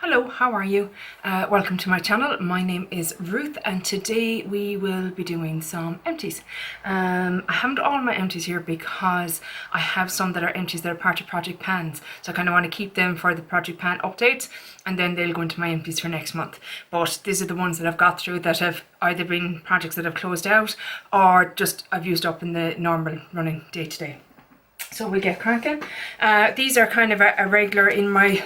Hello, how are you? Welcome to my channel. My name is Ruth and today we will be doing some empties. I haven't all my empties here because I have some that are empties that are part of Project Pans. So I kind of want to keep them for the Project Pan updates and then they'll go into my empties for next month. But these are the ones that I've got through that have either been projects that I've closed out or just I've used up in the normal running day to day. So we'll get cracking. These are kind of a regular in my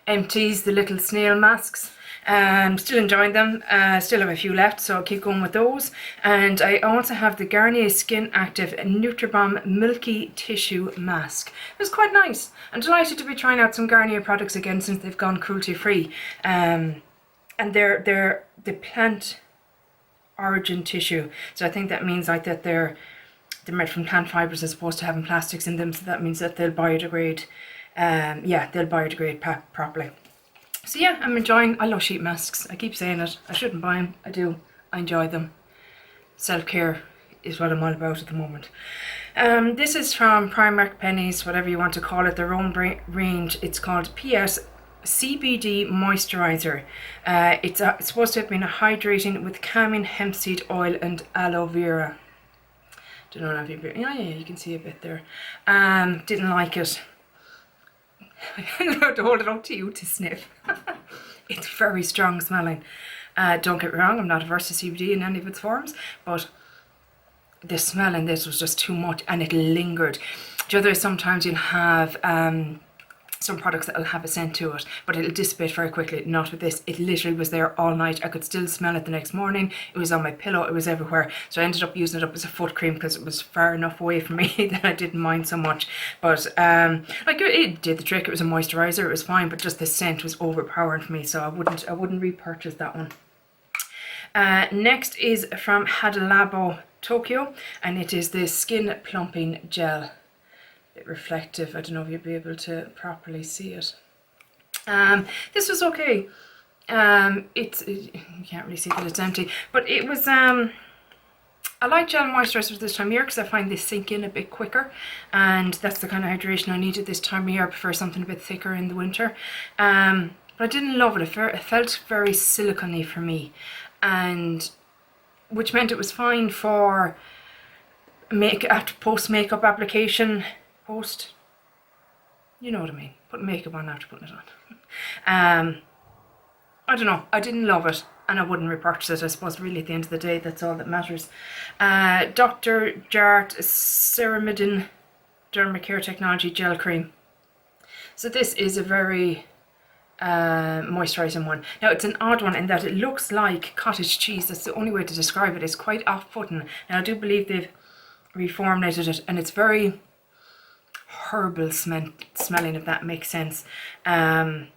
empties, the little snail masks. Still enjoying them, still have a few left, so I'll keep going with those. And I also have the Garnier Skin Active Nutribomb Milky Tissue Mask. It was quite nice. I'm delighted to be trying out some Garnier products again since they've gone cruelty free. And they're the plant origin tissue, so I think that means like that they're made from plant fibres as opposed to having plastics in them, so that means that they'll biodegrade. Yeah, they'll biodegrade properly. So yeah, I'm enjoying. I love sheet masks. I keep saying it. I shouldn't buy them. I do. I enjoy them. Self-care is what I'm all about at the moment. This is from Primark, Pennies, whatever you want to call it, their own range. It's called PS CBD Moisturizer. It's supposed to have been hydrating with calming hemp seed oil and aloe vera. Don't know if you, yeah, you can see a bit there. Didn't like it. I'm going to hold it up to you to sniff. It's very strong smelling. Don't get me wrong, I'm not averse to CBD in any of its forms, but the smell in this was just too much and it lingered. Do you know, sometimes you'll have some products that will have a scent to it, but it'll dissipate very quickly. Not with this. It literally was there all night. I could still smell it the next morning. It was on my pillow. It was everywhere. So I ended up using it up as a foot cream because it was far enough away from me that I didn't mind so much. But like it did the trick. It was a moisturizer. It was fine, but just the scent was overpowering for me. So I wouldn't repurchase that one. Next is from Hadalabo Tokyo, and it is the Skin Plumping Gel. Bit reflective. I don't know if you'll be able to properly see it. This was okay. You can't really see that it's empty, but it was I like gel moisturizers this time of year because I find they sink in a bit quicker, and that's the kind of hydration I needed this time of year. I prefer something a bit thicker in the winter. But I didn't love it. It felt very silicone-y for me, and which meant it was fine for post makeup application. You know what I mean, putting makeup on after putting it on. I don't know, I didn't love it and I wouldn't repurchase it. I suppose really at the end of the day that's all that matters. Dr. Jart Ceramidin Dermacare Technology Gel Cream. So this is a very moisturising one. Now it's an odd one in that it looks like cottage cheese. That's the only way to describe it. It's quite off-putting, and I do believe they've reformulated it, and it's very herbal smelling, if that makes sense. I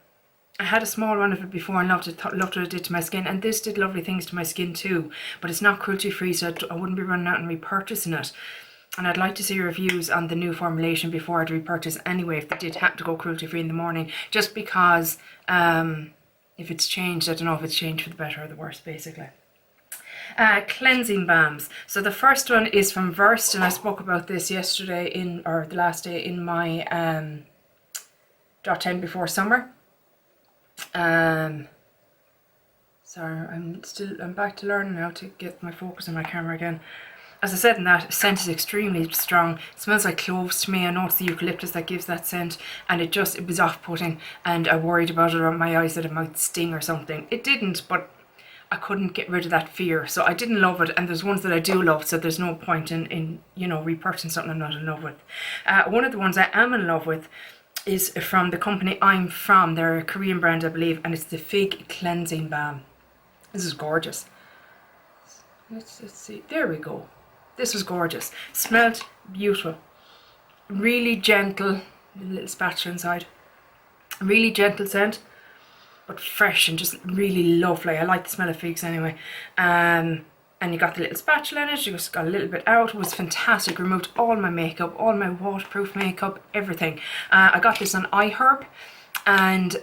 had a small one of it before and loved what it did to my skin, and this did lovely things to my skin too, but it's not cruelty free, so I wouldn't be running out and repurchasing it. And I'd like to see reviews on the new formulation before I'd repurchase anyway, if they did have to go cruelty free in the morning, just because if it's changed, I don't know if it's changed for the better or the worse, basically. Cleansing balms. So the first one is from Versed, and I spoke about this yesterday or the last day in my .10 before summer. Sorry, I'm back to learning how to get my focus on my camera again. As I said, in that scent is extremely strong. It smells like cloves to me. I know it's the eucalyptus that gives that scent, and it was off-putting, and I worried about it on my eyes that it might sting or something. It didn't, but I couldn't get rid of that fear, so I didn't love it. And there's ones that I do love, so there's no point in you know, repurchasing something I'm not in love with. One of the ones I am in love with is from the company I'm from. They're a Korean brand, I believe, and it's the Fig Cleansing Balm. This is gorgeous. Let's see. There we go. This was gorgeous. Smelled beautiful. Really gentle. A little spatula inside. Really gentle scent, but fresh and just really lovely. I like the smell of figs anyway. And you got the little spatula in it. You just got a little bit out. It was fantastic. Removed all my makeup, all my waterproof makeup, everything. I got this on iHerb, and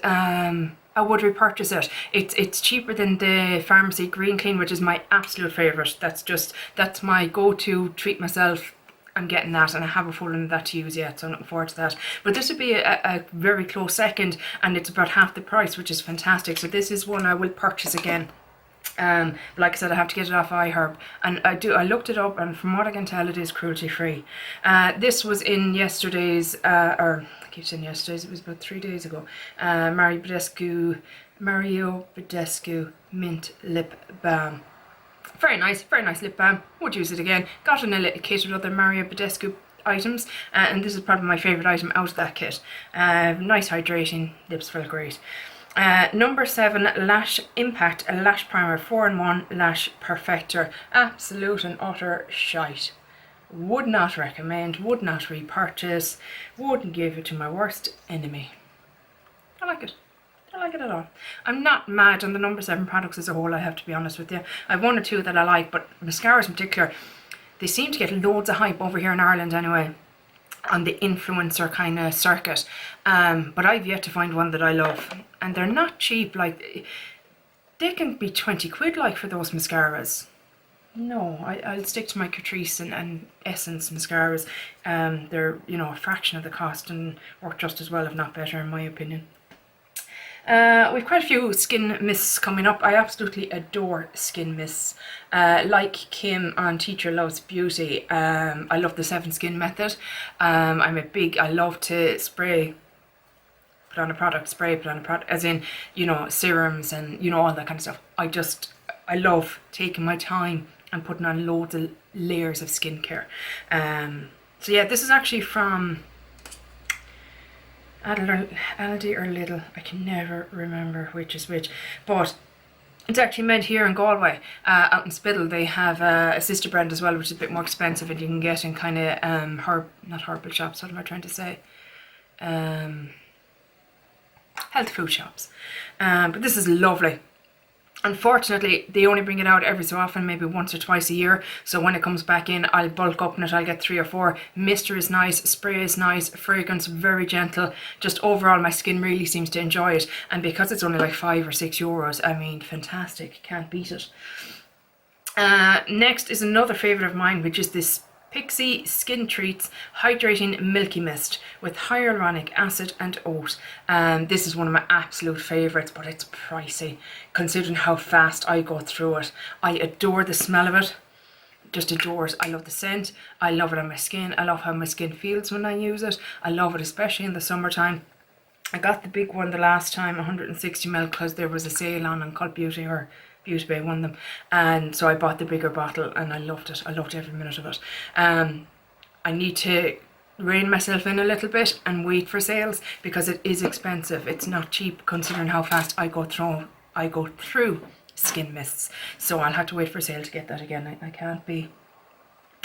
I would repurchase it. It's cheaper than the pharmacy Green Clean, which is my absolute favourite. That's my go-to treat myself I'm getting that, and I haven't fallen that to use yet, so I'm looking forward to that. But this would be a very close second, and it's about half the price, which is fantastic. So this is one I will purchase again. But like I said, I have to get it off iHerb, and I looked it up, and from what I can tell, it is cruelty free. This was in yesterday's, or I keep saying yesterday's, it was about 3 days ago. Mario Badescu Mint Lip Balm. Very nice lip balm. Would use it again. Got in a little kit with other Mario Badescu items, and this is probably my favourite item out of that kit. Nice hydrating, lips feel great. Number 7, Lash Impact Lash Primer 4-in-1 Lash Perfector. Absolute and utter shite. Would not recommend, would not repurchase, wouldn't give it to my worst enemy. I like it. I like it at all. I'm not mad on the number 7 products as a whole, I have to be honest with you. I have 1 or 2 that I like, but mascaras in particular, they seem to get loads of hype over here in Ireland anyway, on the influencer kind of circuit. But I've yet to find one that I love. And they're not cheap, like, they can be 20 quid like for those mascaras. No, I'll stick to my Catrice and Essence mascaras. They're, you know, a fraction of the cost and work just as well, if not better, in my opinion. We've quite a few skin mists coming up. I absolutely adore skin mists. Like Kim on Teacher Loves Beauty, I love the 7 skin method. I love to spray, put on a product, as in, you know, serums and, you know, all that kind of stuff. I love taking my time and putting on loads of layers of skincare. So yeah, this is actually from Aldi or Lidl, I can never remember which is which, but it's actually made here in Galway. Out in Spiddle they have a sister brand as well, which is a bit more expensive, and you can get in kind of not herbal shops, what am I trying to say, health food shops. But this is lovely. Unfortunately, they only bring it out every so often, maybe once or twice a year. So when it comes back in, I'll bulk up in it. I'll get 3 or 4. Mister is nice, spray is nice, fragrance very gentle. Just overall, my skin really seems to enjoy it. And because it's only like €5 or €6, I mean, fantastic. Can't beat it. Next is another favourite of mine, which is this Pixie Skin Treats Hydrating Milky Mist with hyaluronic acid and oat. This is one of my absolute favourites, but it's pricey considering how fast I go through it. I adore the smell of it. Just adore it. I love the scent. I love it on my skin. I love how my skin feels when I use it. I love it especially in the summertime. I got the big one the last time, 160ml, because there was a sale on Cult Beauty or Beauty Bay, one of them, and so I bought the bigger bottle and I loved it. I loved every minute of it. I need to rein myself in a little bit and wait for sales because it is expensive. It's not cheap considering how fast I go through skin mists. So I'll have to wait for sale to get that again. I can't be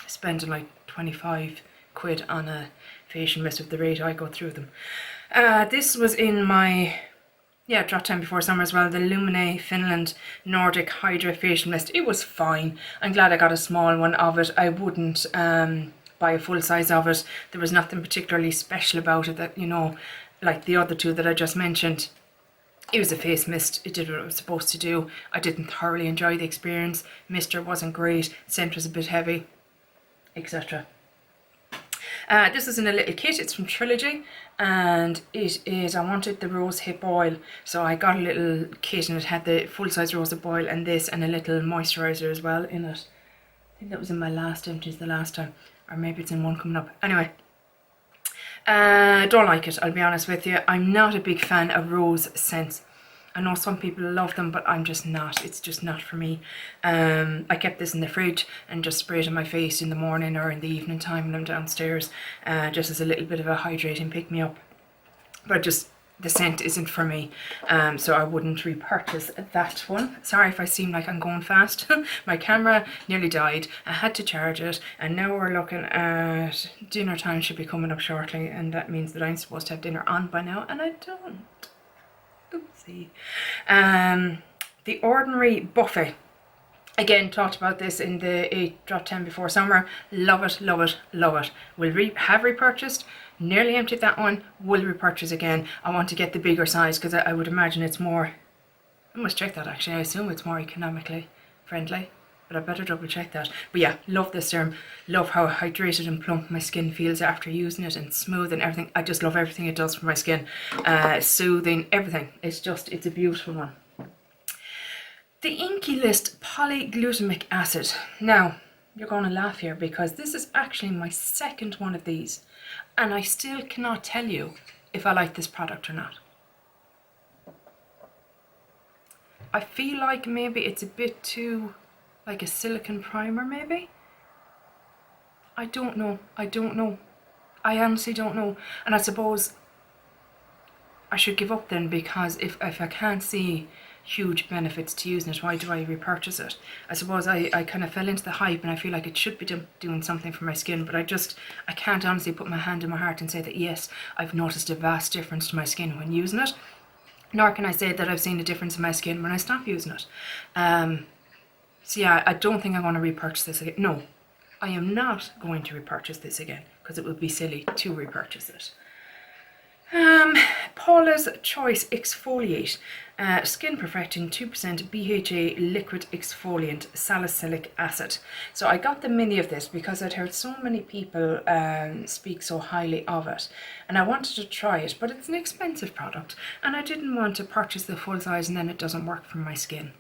spending like 25 quid on a facial mist at the rate I go through them. This was in my drop time before summer as well, the Lumine Finland Nordic Hydra Facial Mist. It was fine. I'm glad I got a small one of it. I wouldn't buy a full size of it. There was nothing particularly special about it that, you know, like the other 2 that I just mentioned. It was a face mist. It did what it was supposed to do. I didn't thoroughly enjoy the experience. Mister wasn't great. Scent was a bit heavy, etc. This is in a little kit. It's from Trilogy, and it is, I wanted the rose hip oil, so I got a little kit and it had the full size rose hip oil and this, and a little moisturiser as well in it. I think that was in my last empties the last time, or maybe it's in one coming up. Anyway, don't like it, I'll be honest with you. I'm not a big fan of rose scents. I know some people love them, but I'm just not. It's just not for me. I kept this in the fridge and just sprayed it on my face in the morning or in the evening time when I'm downstairs, just as a little bit of a hydrating pick-me-up. But just, the scent isn't for me, so I wouldn't repurchase that one. Sorry if I seem like I'm going fast. My camera nearly died. I had to charge it, and now we're looking at dinner time should be coming up shortly, and that means that I'm supposed to have dinner on by now, and I don't. Oopsie. The Ordinary Buffet. Again, talked about this in the 8 drop 10 before summer. Love it, love it, love it. Have repurchased. Nearly emptied that one. Will repurchase again. I want to get the bigger size because I would imagine it's more. I must check that actually. I assume it's more economically friendly. but I better double check that. But yeah, love this serum. Love how hydrated and plump my skin feels after using it, and smooth and everything. I just love everything it does for my skin. Soothing, everything. It's a beautiful one. The Inky List Polyglutamic Acid. Now, you're going to laugh here because this is actually my second one of these, and I still cannot tell you if I like this product or not. I feel like maybe it's a bit too like a silicone primer, maybe? I don't know. I honestly don't know. And I suppose I should give up then, because if I can't see huge benefits to using it, why do I repurchase it? I suppose I kind of fell into the hype, and I feel like it should be doing something for my skin, but I can't honestly put my hand in my heart and say that yes, I've noticed a vast difference to my skin when using it. Nor can I say that I've seen a difference in my skin when I stop using it. So yeah, I don't think I'm going to repurchase this again. No, I am not going to repurchase this again, because it would be silly to repurchase it. Paulas Choice Exfoliate, Skin Perfecting 2% BHA Liquid Exfoliant Salicylic Acid. So I got the mini of this because I'd heard so many people speak so highly of it, and I wanted to try it, but it's an expensive product, and I didn't want to purchase the full size and then it doesn't work for my skin.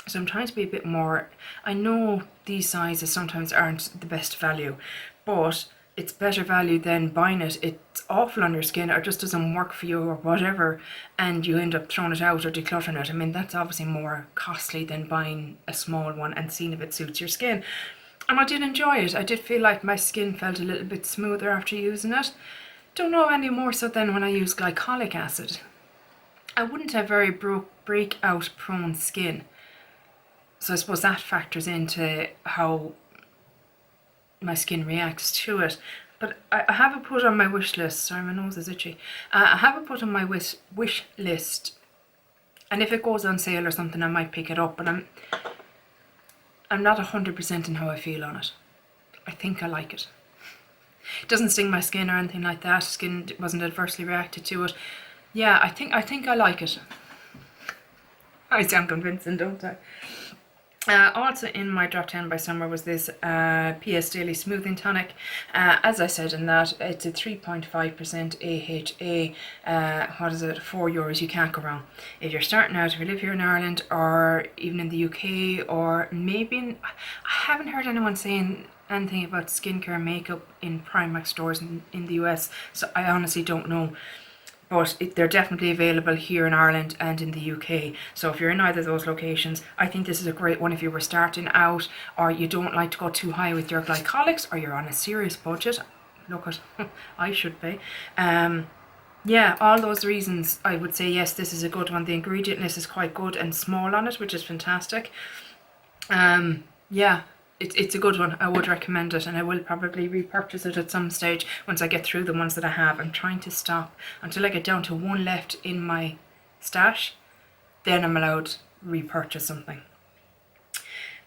So I'm trying to be a bit more, I know these sizes sometimes aren't the best value, but it's better value than buying it. It's awful on your skin, or just doesn't work for you, or whatever, and you end up throwing it out or decluttering it. I mean, that's obviously more costly than buying a small one and seeing if it suits your skin. And I did enjoy it. I did feel like my skin felt a little bit smoother after using it. Don't know any more so than when I use glycolic acid. I wouldn't have very breakout prone skin, so I suppose that factors into how my skin reacts to it. But I have it put on my wish list. Sorry, my nose is itchy. I have it put on my wish list, and if it goes on sale or something, I might pick it up. But I'm not 100% in how I feel on it. I think I like it. It doesn't sting my skin or anything like that. Skin wasn't adversely reacted to it. Yeah, I think I like it. I sound convincing, don't I? Also in my drop 10 by summer was this PS Daily Smoothing Tonic. As I said in that, it's a 3.5% AHA. What is it? €4. You can't go wrong. If you're starting out, if you live here in Ireland or even in the UK, or maybe I haven't heard anyone saying anything about skincare and makeup in Primark stores in the US, so I honestly don't know. But they're definitely available here in Ireland and in the UK. So if you're in either of those locations, I think this is a great one if you were starting out, or you don't like to go too high with your glycolics, or you're on a serious budget. Look at, I should be. Yeah, all those reasons, I would say yes, this is a good one. The ingredient list is quite good and small on it, which is fantastic. Yeah. It's a good one. I would recommend it, and I will probably repurchase it at some stage once I get through the ones that I have. I'm trying to stop until I get down to one left in my stash, then I'm allowed to repurchase something.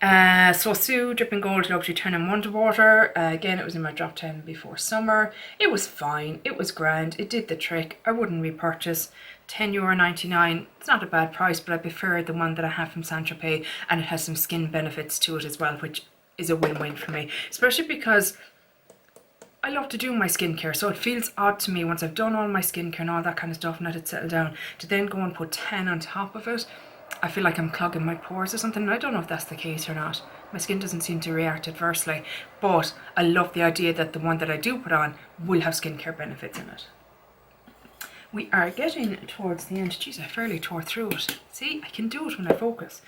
So Sue Dripping Gold Luxury 10 in Wonder Water. Again, it was in my drop 10 before summer. It was fine. It was grand. It did the trick. I wouldn't repurchase. €10.99. It's not a bad price, but I prefer the one that I have from Saint-Tropez, and it has some skin benefits to it as well, which is a win-win for me, especially because I love to do my skincare, so it feels odd to me once I've done all my skincare and all that kind of stuff and let it settle down, to then go and put 10 on top of it. I feel like I'm clogging my pores or something, and I don't know if that's the case or not. My skin doesn't seem to react adversely, but I love the idea that the one that I do put on will have skincare benefits in it. We are getting towards the end. Jeez, I fairly tore through it. See, I can do it when I focus.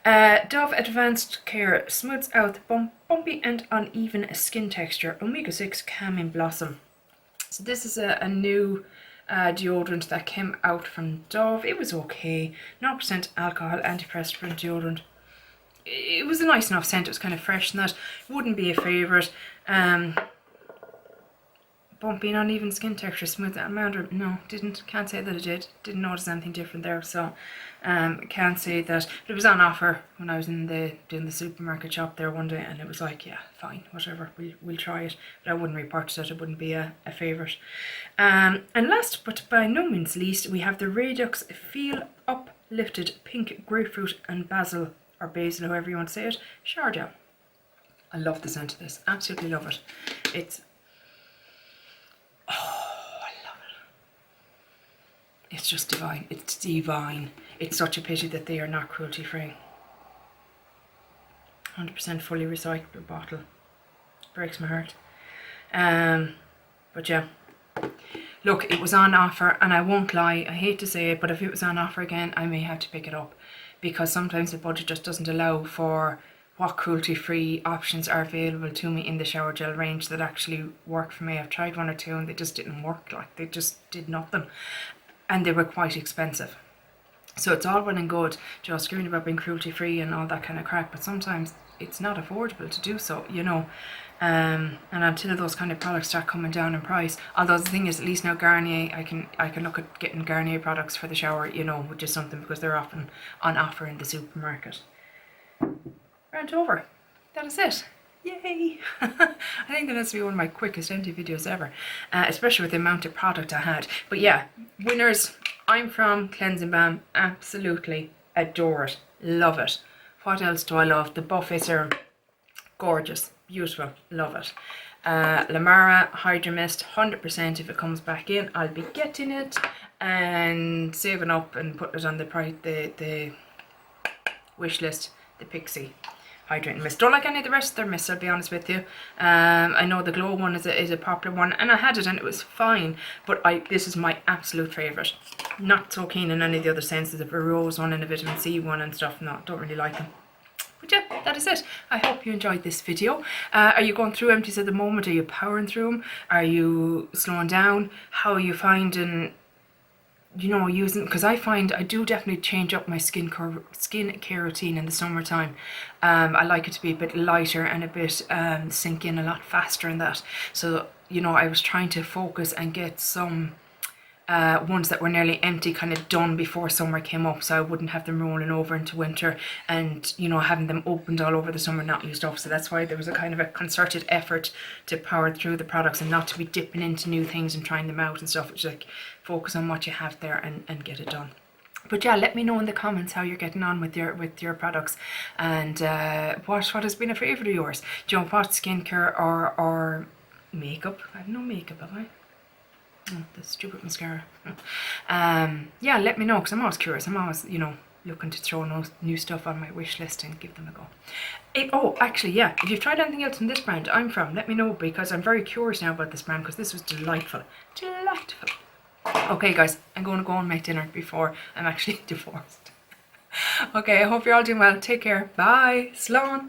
Dove Advanced Care smooths out bumpy and uneven skin texture. Omega-6 Calming Blossom. So this is a new deodorant that came out from Dove. It was okay. 0% alcohol, antiperspirant deodorant. It was a nice enough scent. It was kind of fresh and that. Wouldn't be a favourite. Bumpy and uneven skin texture, smooth and mild. No, can't say that I didn't notice anything different there, so can't say that. But it was on offer when I was in the supermarket shop there one day, and it was like, yeah, fine, whatever, we'll try it, but I wouldn't repurchase it. It wouldn't be a favourite. And last but by no means least, we have the Radux Feel Uplifted Pink Grapefruit and Basil or basil, however you want to say it, shower gel. I love the scent of this, absolutely love it. It's, oh, I love it. It's just divine, it's divine. It's such a pity that they are not cruelty free. 100% fully recyclable bottle. Breaks my heart. But yeah, look, it was on offer, and I won't lie, I hate to say it, but if it was on offer again, I may have to pick it up, because sometimes the budget just doesn't allow for what cruelty-free options are available to me in the shower gel range that actually work for me. I've tried one or two and they just didn't work, like they just did nothing, and they were quite expensive. So it's all well and good just screaming about being cruelty free and all that kind of crap, but sometimes it's not affordable to do so, you know. And until those kind of products start coming down in price, although the thing is, at least now Garnier, I can look at getting Garnier products for the shower, you know, which is something, because they're often on offer in the supermarket. Rant over. That is it. Yay! I think that has to be one of my quickest empty videos ever, especially with the amount of product I had. But yeah, winners. I'm from Cleansing Balm. Absolutely adore it. Love it. What else do I love? The Buffet Serum. Gorgeous. Beautiful. Love it. Lamara Hydra Mist. 100% if it comes back in, I'll be getting it and saving up and putting it on the wish list. The Pixie Hydrating Mist. Don't like any of the rest of their mists, I'll be honest with you. I know the Glow one is a popular one, and I had it and it was fine, but this is my absolute favourite. Not so keen in any of the other scents. There's a rose one and a vitamin C one and stuff. No, don't really like them. But yeah, that is it. I hope you enjoyed this video. Are you going through empties at the moment? Are you powering through them? Are you slowing down? How are you finding, you know, using, because I find I do definitely change up my skin care routine in the summertime. I like it to be a bit lighter and a bit sink in a lot faster in that. So, you know, I was trying to focus and get some ones that were nearly empty kind of done before summer came up, so I wouldn't have them rolling over into winter and, you know, having them opened all over the summer not used up. So that's why there was a kind of a concerted effort to power through the products and not to be dipping into new things and trying them out and stuff. It's like focus on what you have there and get it done. But yeah, let me know in the comments how you're getting on with your products, and what has been a favourite of yours. Do you know what skincare or makeup? I have no makeup, have I? Oh, the stupid mascara. Yeah, let me know, because I'm always curious. I'm always, you know, looking to throw new stuff on my wish list and give them a go. Oh, actually, yeah, if you've tried anything else from this brand I'm from, let me know, because I'm very curious now about this brand, because this was delightful. Delightful. Okay, guys, I'm going to go and make dinner before I'm actually divorced. Okay, I hope you're all doing well. Take care. Bye. Slán.